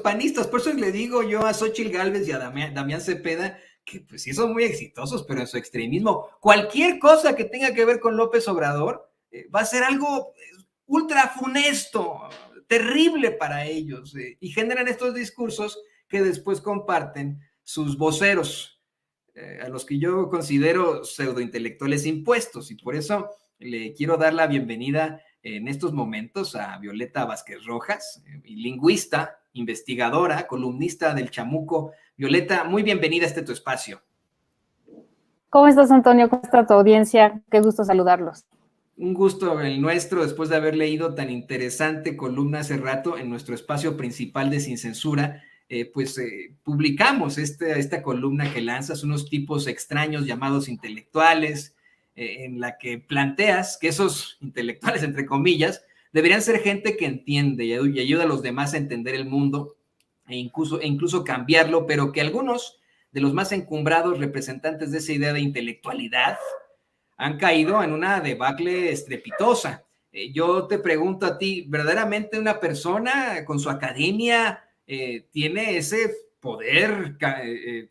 panistas. Por eso le digo yo a Xóchitl Gálvez y a Damián Cepeda que pues sí son muy exitosos, pero en su extremismo. Cualquier cosa que tenga que ver con López Obrador va a ser algo ultra funesto, terrible para ellos, y generan estos discursos que después comparten sus voceros, a los que yo considero pseudointelectuales impuestos, y por eso le quiero dar la bienvenida en estos momentos a Violeta Vázquez Rojas, lingüista, investigadora, columnista del Chamuco. Violeta, muy bienvenida a tu espacio. ¿Cómo estás, Antonio? ¿Cómo está tu audiencia? Qué gusto saludarlos. Un gusto el nuestro, después de haber leído tan interesante columna hace rato en nuestro espacio principal de Sin Censura. Publicamos esta columna que lanzas, unos tipos extraños llamados intelectuales, en la que planteas que esos intelectuales, entre comillas, deberían ser gente que entiende y ayuda a los demás a entender el mundo e incluso cambiarlo, pero que algunos de los más encumbrados representantes de esa idea de intelectualidad han caído en una debacle estrepitosa. Yo te pregunto a ti, ¿verdaderamente una persona con su academia tiene ese poder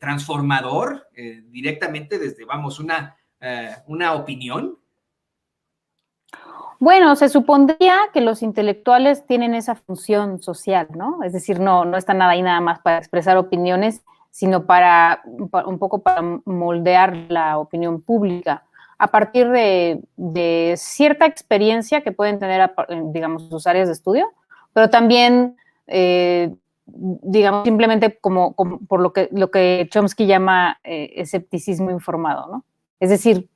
transformador directamente desde, vamos, una opinión? Bueno, se supondría que los intelectuales tienen esa función social, ¿no? Es decir, no están ahí nada más para expresar opiniones, sino para un poco para moldear la opinión pública a partir de cierta experiencia que pueden tener, digamos, sus áreas de estudio, pero también, digamos, simplemente como por lo que Chomsky llama escepticismo informado, ¿no? Es decir,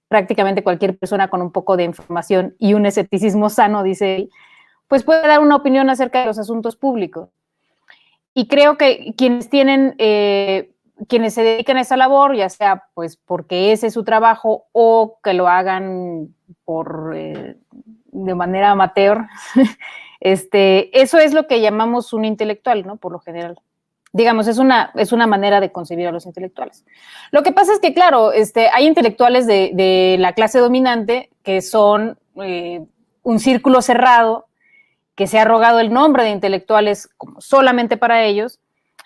prácticamente cualquier persona con un poco de información y un escepticismo sano, dice él, pues puede dar una opinión acerca de los asuntos públicos. Y creo que quienes se dedican a esa labor, ya sea pues porque ese es su trabajo o que lo hagan de manera amateur, eso es lo que llamamos un intelectual, ¿no? Por lo general. Digamos, es una manera de concebir a los intelectuales. Lo que pasa es que, claro, hay intelectuales de la clase dominante que son un círculo cerrado que se ha arrogado el nombre de intelectuales como solamente para ellos,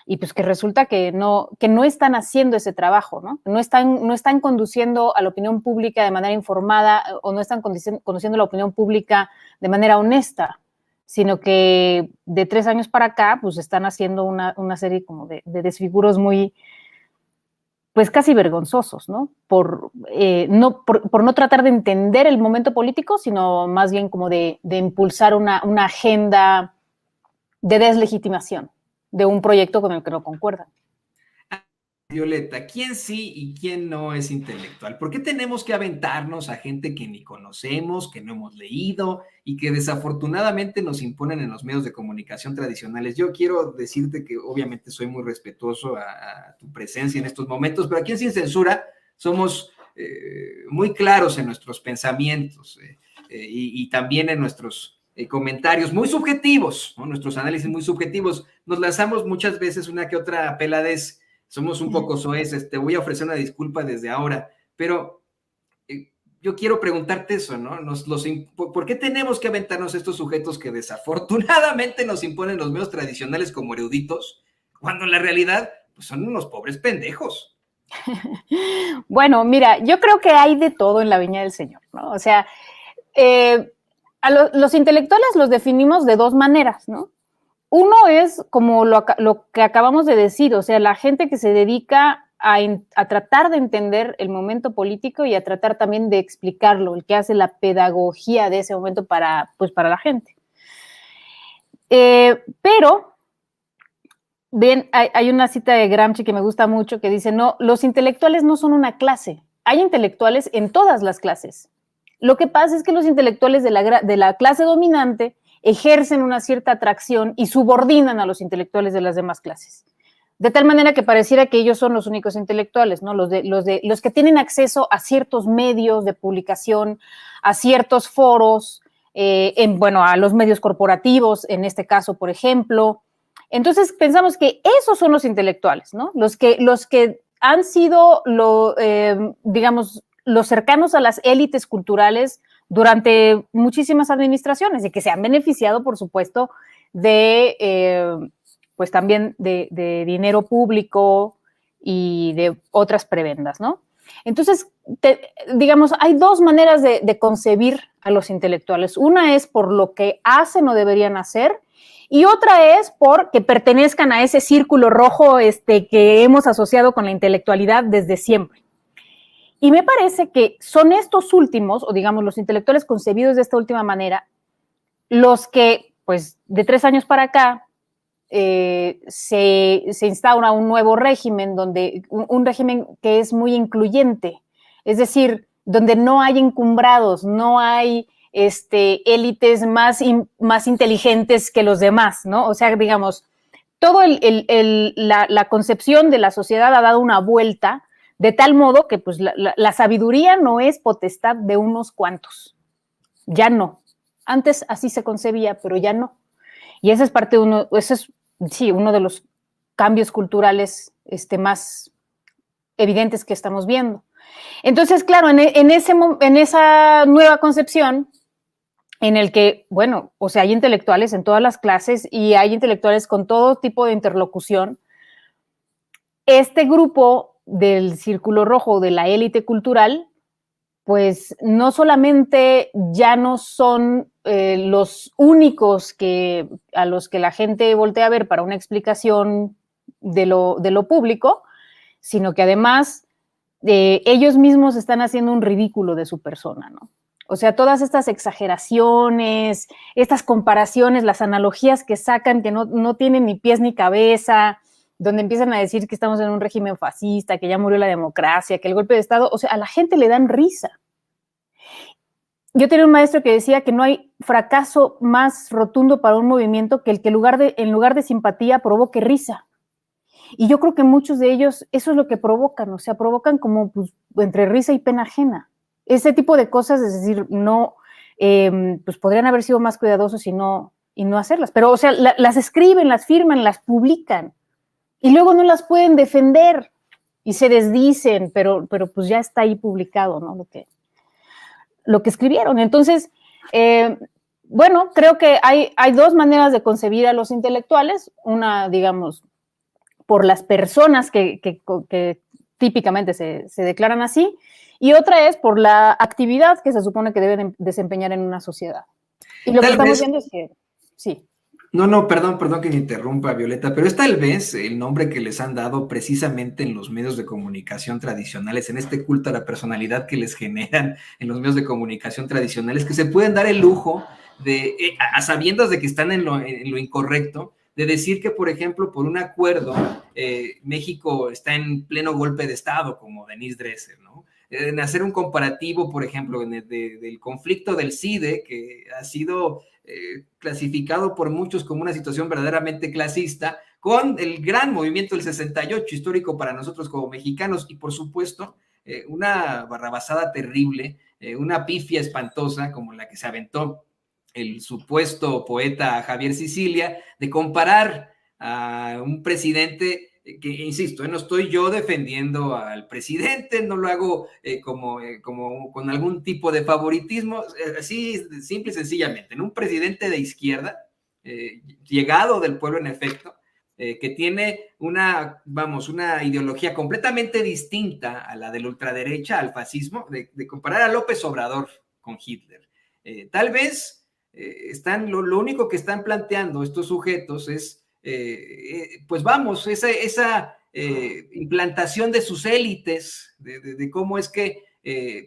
y pues que resulta que no están haciendo ese trabajo, ¿no? No están conduciendo a la opinión pública de manera informada o no están conduciendo a la opinión pública de manera honesta, sino que de 3 años para acá, pues están haciendo una serie como de desfiguros muy, pues casi vergonzosos, ¿no? Por no tratar de entender el momento político, sino más bien como de impulsar una agenda de deslegitimación de un proyecto con el que no concuerdan. Violeta, ¿quién sí y quién no es intelectual? ¿Por qué tenemos que aventarnos a gente que ni conocemos, que no hemos leído y que desafortunadamente nos imponen en los medios de comunicación tradicionales? Yo quiero decirte que obviamente soy muy respetuoso a tu presencia en estos momentos, pero aquí en Sin Censura somos muy claros en nuestros pensamientos y también en nuestros comentarios muy subjetivos, ¿no? Nuestros análisis muy subjetivos. Nos lanzamos muchas veces una que otra peladez. Somos un poco soeces, te voy a ofrecer una disculpa desde ahora, pero yo quiero preguntarte eso, ¿no? ¿Por qué tenemos que aventarnos estos sujetos que desafortunadamente nos imponen los medios tradicionales como eruditos, cuando en la realidad pues, son unos pobres pendejos? Bueno, mira, yo creo que hay de todo en la viña del Señor, ¿no? O sea, los intelectuales los definimos de 2 maneras, ¿no? Uno es como lo que acabamos de decir, o sea, la gente que se dedica a tratar de entender el momento político y a tratar también de explicarlo, el que hace la pedagogía de ese momento para la gente. Pero, bien, hay una cita de Gramsci que me gusta mucho que dice, no, los intelectuales no son una clase, hay intelectuales en todas las clases. Lo que pasa es que los intelectuales de la clase dominante ejercen una cierta atracción y subordinan a los intelectuales de las demás clases. De tal manera que pareciera que ellos son los únicos intelectuales, ¿no? Los que tienen acceso a ciertos medios de publicación, a ciertos foros, a los medios corporativos, en este caso, por ejemplo. Entonces pensamos que esos son los intelectuales, ¿no? Los que han sido, digamos, los cercanos a las élites culturales durante muchísimas administraciones y que se han beneficiado, por supuesto, de pues también de dinero público y de otras prebendas, ¿no? Entonces, digamos, hay dos maneras de concebir a los intelectuales. Una es por lo que hacen o deberían hacer, y otra es por que pertenezcan a ese círculo rojo que hemos asociado con la intelectualidad desde siempre. Y me parece que son estos últimos, o digamos los intelectuales concebidos de esta última manera, los que, pues, de 3 años para acá, se instaura un nuevo régimen, un régimen que es muy incluyente, es decir, donde no hay encumbrados, no hay élites más inteligentes que los demás, ¿no? O sea, digamos, todo la concepción de la sociedad ha dado una vuelta de tal modo que pues la sabiduría no es potestad de unos cuantos, ya no. Antes así se concebía, pero ya no. Y ese es parte de uno de los cambios culturales más evidentes que estamos viendo. Entonces, claro, en esa nueva concepción, en el que, bueno, o sea, hay intelectuales en todas las clases y hay intelectuales con todo tipo de interlocución, este grupo del círculo rojo, de la élite cultural, pues no solamente ya no son los únicos a los que la gente voltea a ver para una explicación de lo público, sino que además ellos mismos están haciendo un ridículo de su persona, ¿no? O sea, todas estas exageraciones, estas comparaciones, las analogías que sacan que no tienen ni pies ni cabeza, donde empiezan a decir que estamos en un régimen fascista, que ya murió la democracia, que el golpe de Estado, o sea, a la gente le dan risa. Yo tenía un maestro que decía que no hay fracaso más rotundo para un movimiento que el que en lugar de simpatía provoque risa. Y yo creo que muchos de ellos eso es lo que provocan, o sea, provocan como pues, entre risa y pena ajena. Ese tipo de cosas, es decir, no, pues podrían haber sido más cuidadosos y no hacerlas. Pero, o sea, las escriben, las firman, las publican y luego no las pueden defender y se desdicen, pero pues ya está ahí publicado, ¿no? Lo que escribieron. Entonces, bueno, creo que hay dos maneras de concebir a los intelectuales. Una, digamos, por las personas que típicamente se declaran así, y otra es por la actividad que se supone que deben desempeñar en una sociedad. Y lo que estamos viendo es que, sí. No, perdón que me interrumpa, Violeta, pero es tal vez el nombre que les han dado precisamente en los medios de comunicación tradicionales, en este culto a la personalidad que les generan en los medios de comunicación tradicionales, que se pueden dar el lujo de, a sabiendas de que están en lo incorrecto, de decir que, por ejemplo, por un acuerdo, México está en pleno golpe de Estado, como Denise Dresser, ¿no? En hacer un comparativo, por ejemplo, del conflicto del CIDE, que ha sido clasificado por muchos como una situación verdaderamente clasista, con el gran movimiento del 68, histórico para nosotros como mexicanos, y por supuesto, una barrabasada terrible, una pifia espantosa como la que se aventó el supuesto poeta Javier Sicilia, de comparar a un presidente que, insisto, no estoy yo defendiendo al presidente, no lo hago como con algún tipo de favoritismo, así simple y sencillamente, en un presidente de izquierda, llegado del pueblo en efecto, que tiene una ideología completamente distinta a la de la ultraderecha, al fascismo, de comparar a López Obrador con Hitler. Tal vez lo único que están planteando estos sujetos es pues vamos, esa implantación de sus élites, de cómo es que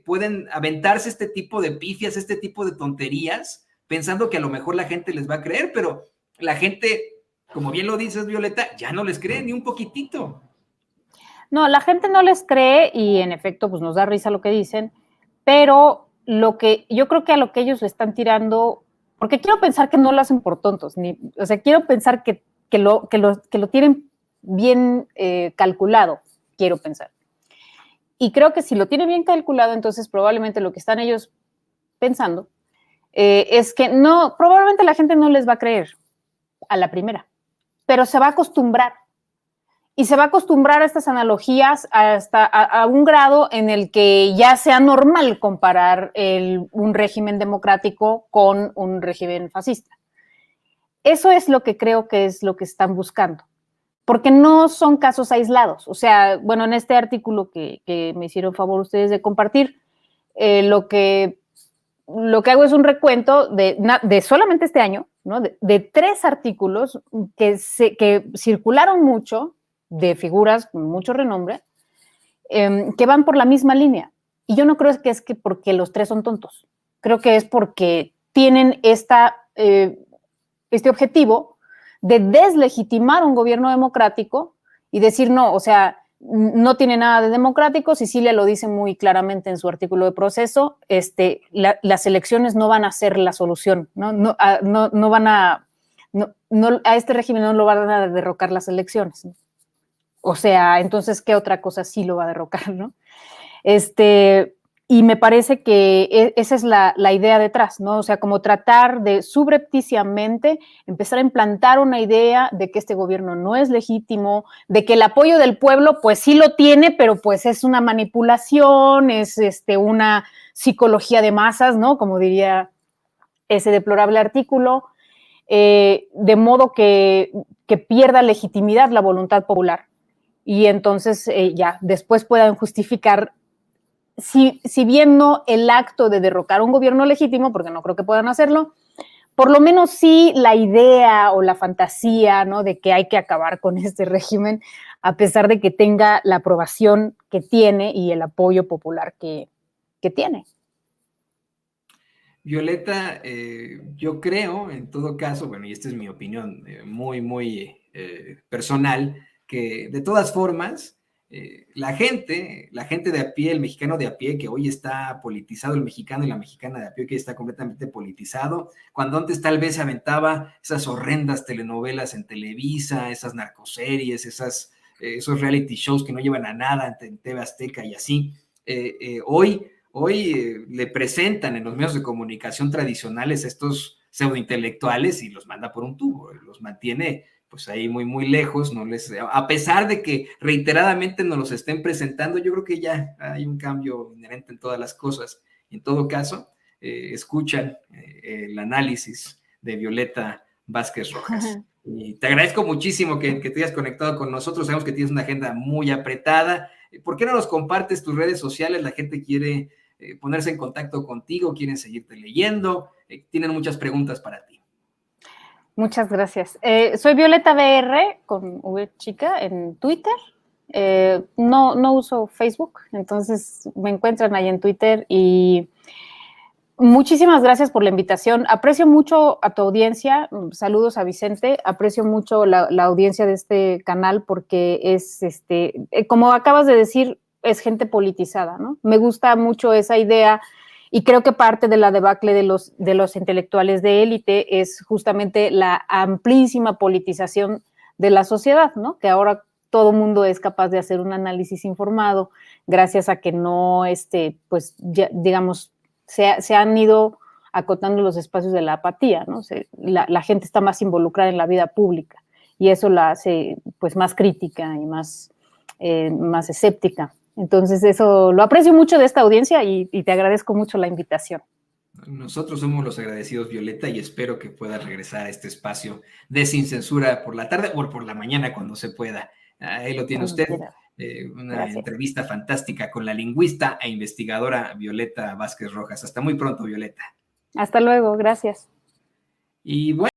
pueden aventarse este tipo de pifias, este tipo de tonterías, pensando que a lo mejor la gente les va a creer, pero la gente, como bien lo dices, Violeta, ya no les cree ni un poquitito. No, la gente no les cree y en efecto pues nos da risa lo que dicen, pero yo creo que a lo que ellos le están tirando, porque quiero pensar que no lo hacen por tontos, o sea, quiero pensar que lo tienen bien calculado, quiero pensar. Y creo que si lo tienen bien calculado, entonces probablemente lo que están ellos pensando es que probablemente la gente no les va a creer a la primera, pero se va a acostumbrar. Y se va a acostumbrar a estas analogías hasta a un grado en el que ya sea normal comparar un régimen democrático con un régimen fascista. eso es lo que creo que es lo que están buscando, porque no son casos aislados. O sea, bueno, en este artículo que me hicieron favor ustedes de compartir, lo que hago es un recuento de solamente este año, ¿no? De 3 artículos que circularon mucho, de figuras con mucho renombre, que van por la misma línea. Y yo no creo que es que porque los 3 son tontos. Creo que es porque tienen este objetivo de deslegitimar un gobierno democrático y decir no, o sea, no tiene nada de democrático. Cecilia lo dice muy claramente en su artículo de Proceso, las elecciones no van a ser la solución, no van a, a este régimen no lo van a derrocar las elecciones, ¿no? O sea, entonces, ¿qué otra cosa sí lo va a derrocar, no? Y me parece que esa es la idea detrás, ¿no? O sea, como tratar de subrepticiamente empezar a implantar una idea de que este gobierno no es legítimo, de que el apoyo del pueblo, pues sí lo tiene, pero pues es una manipulación, es una psicología de masas, ¿no? Como diría ese deplorable artículo, de modo que pierda legitimidad la voluntad popular. Y entonces ya después puedan justificar, si bien no el acto de derrocar un gobierno legítimo, porque no creo que puedan hacerlo, por lo menos sí la idea o la fantasía, ¿no? De que hay que acabar con este régimen, a pesar de que tenga la aprobación que tiene y el apoyo popular que tiene. Violeta, yo creo, en todo caso, bueno, y esta es mi opinión muy personal, que de todas formas, la gente de a pie, el mexicano de a pie, que hoy está politizado, el mexicano y la mexicana de a pie, que está completamente politizado, cuando antes tal vez se aventaba esas horrendas telenovelas en Televisa, esas narcoseries, esos reality shows que no llevan a nada en TV Azteca y así, Hoy le presentan en los medios de comunicación tradicionales a estos pseudointelectuales y los manda por un tubo, los mantiene pues ahí muy lejos, a pesar de que reiteradamente nos los estén presentando, yo creo que ya hay un cambio inherente en todas las cosas. En todo caso, escuchan el análisis de Violeta Vázquez Rojas. Y te agradezco muchísimo que te hayas conectado con nosotros, sabemos que tienes una agenda muy apretada. ¿Por qué no nos compartes tus redes sociales? La gente quiere ponerse en contacto contigo, quieren seguirte leyendo, tienen muchas preguntas para ti. Muchas gracias. Soy Violeta BR con V chica en Twitter. No uso Facebook, entonces me encuentran ahí en Twitter y muchísimas gracias por la invitación. Aprecio mucho a tu audiencia. Saludos a Vicente. Aprecio mucho la audiencia de este canal porque es, como acabas de decir, es gente politizada, ¿no? Me gusta mucho esa idea y creo que parte de la debacle de los intelectuales de élite es justamente la amplísima politización de la sociedad, ¿no? Que ahora todo mundo es capaz de hacer un análisis informado gracias a que no, pues, ya, digamos, se han ido acotando los espacios de la apatía, ¿no? La gente está más involucrada en la vida pública y eso la hace pues más crítica y más escéptica. Entonces eso lo aprecio mucho de esta audiencia y te agradezco mucho la invitación. Nosotros somos los agradecidos, Violeta, y espero que puedas regresar a este espacio de Sin Censura por la tarde o por la mañana cuando se pueda. Ahí lo tiene usted. Una Gracias. Entrevista fantástica con la lingüista e investigadora Violeta Vázquez Rojas. Hasta muy pronto, Violeta. Hasta luego, gracias. Y bueno.